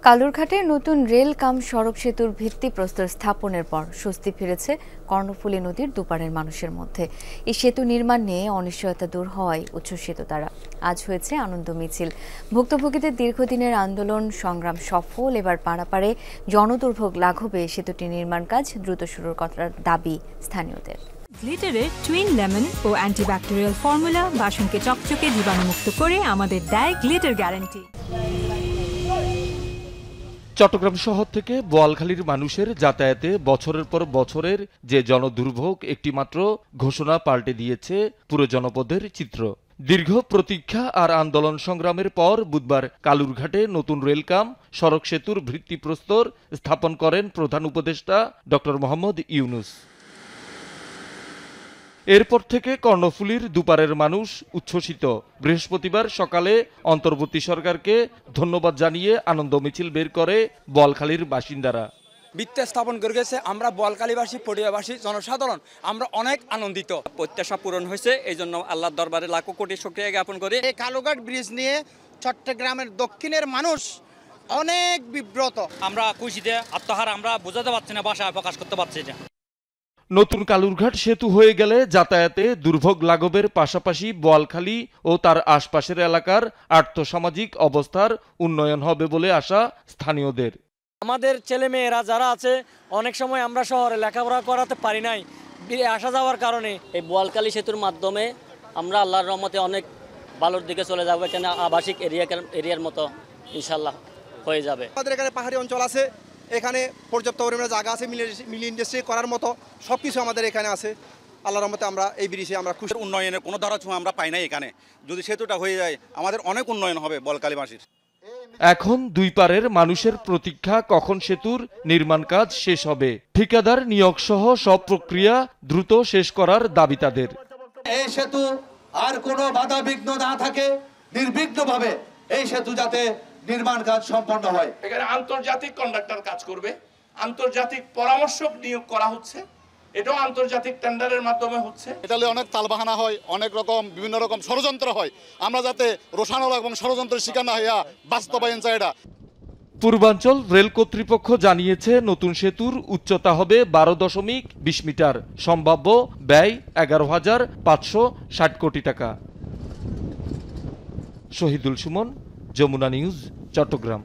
কালুরঘাটে নতুন রেল কাম সড়ক সেতুর ভিত্তিপ্রস্তর স্থাপনের পর স্বস্তি ফিরেছে কর্ণফুলী নদীর দুপারের মানুষের মধ্যে। এই সেতু নির্মাণ নিয়ে অনিশ্চয়তা দূর হওয়ায় উচ্ছ্বসিত তারা। আজ হয়েছে আনন্দ মিছিল। ভুক্তভোগীদের দীর্ঘদিনের আন্দোলন সংগ্রাম সফল। এবার পারাপারে জনদুর্ভোগ লাঘবে সেতুটি নির্মাণ কাজ দ্রুত শুরুর করার দাবি স্থানীয়দের। গ্লিটারের টুইন লেমন ও অ্যান্টিব্যাকটেরিয়াল ফর্মুলা বাসনকে চকচকে জীবাণুমুক্ত করে আমাদের দেয় গ্লিটার গ্যারান্টি। চট্টগ্রাম শহর থেকে বোয়ালখালীর মানুষের যাতায়াতে বছরের পর বছরের যে জনদুর্ভোগ একটিমাত্র ঘোষণা পাল্টে দিয়েছে পুরো জনপদের চিত্র। দীর্ঘ প্রতীক্ষা আর আন্দোলন সংগ্রামের পর বুধবার কালুরঘাটে নতুন রেলকাম সড়ক সেতুর ভিত্তিপ্রস্তর স্থাপন করেন প্রধান উপদেষ্টা ডক্টর মোহাম্মদ ইউনূস। এরপর থেকে কর্ণফুলীর দুপারের মানুষ উচ্ছ্বসিত। বৃহস্পতিবার সকালে অন্তর্বর্তী সরকারকে ধন্যবাদ জানিয়ে আনন্দ মিছিল বের করে বোয়ালখালীর বাসিন্দারা। ভিত্তি স্থাপন করে গেছে। আমরা বোয়ালখালীবাসী, পটিয়াবাসী, জনসাধারণ আমরা অনেক আনন্দিত। প্রত্যাশা পূরণ হয়েছে, এই জন্য আল্লাহর দরবারে লাখো কোটি শুকরিয়া জ্ঞাপন করি। এই কালুঘাট ব্রিজ নিয়ে চট্টগ্রামের দক্ষিণের মানুষ অনেক বিব্রত। আমরা খুশিতে আত্মহারা আমরা বোঝাতে পারছি না, ভাষায় প্রকাশ করতে পারছি না। নতুন কালুরঘাট সেতু হয়ে গেলে যাতায়াতে দুর্ভোগ লাঘবের পাশাপাশি বোয়ালখালী ও তার আশপাশের এলাকার আর্থসামাজিক অবস্থার উন্নয়ন হবে বলে আশা স্থানীয়দের। আমাদের ছেলে মেয়েরা যারা আছে, অনেক সময় আমরা শহরে লেখাপড়া করাতে পারি নাই আসা যাওয়ার কারণে। এই বোয়ালখালী সেতুর মাধ্যমে আমরা আল্লাহর রহমতে অনেক ভালোর দিকে চলে যাবো। এখানে আবাসিক এরিয়ার মতো ইনশাল্লাহ হয়ে যাবে। আমাদের এখানে পাহাড়ি অঞ্চল আছে, এখানে পর্যাপ্ত পরিমাণে জায়গা আছে, মিলি ইন্ডাস্ট্রি করার মতো সবকিছু আমাদের এখানে আছে। আল্লাহর রহমতে আমরা এই ব্রিজে আমরা খুশি। উন্নয়নের কোনো ধারাছোঁয়া আমরা পাই নাই এখানে। যদি সেতুটা হয়ে যায় আমাদের অনেক উন্নয়ন হবে বোয়ালখালীবাসীর। এখন দুই পারের মানুষের প্রতীক্ষা কখন সেতুর নির্মাণ কাজ শেষ হবে। ঠিকাদার নিয়োগ সহ সব প্রক্রিয়া দ্রুত শেষ করার দাবি তাদের। এই সেতু আর কোনো বাধা বিঘ্ন না থাকে, নির্বিঘ্নভাবে এই সেতু যাতে নির্মাণ কাজ সম্পন্ন হয়। এখানে আন্তর্জাতিক কন্ডাক্টর কাজ করবে, আন্তর্জাতিক পরামর্শক নিয়োগ করা হচ্ছে, এটাও আন্তর্জাতিক টেন্ডারের মাধ্যমে হচ্ছে। এটালে অনেক তালবাহানা হয়, অনেক রকম বিভিন্ন রকম ষড়যন্ত্র হয়। আমরা যাতে রোষানল এবং ষড়যন্ত্রের শিকার না হইয়া বাস্তবায়ন চাই। এটা পূর্বাঞ্চল রেল কর্তৃপক্ষ জানিয়েছে নতুন সেতুর উচ্চতা হবে 12.20 মিটার, সম্ভাব্য ব্যয় 11,560 কোটি টাকা। শহীদুল সুমন, যমুনা নিউজ, চট্টগ্রাম।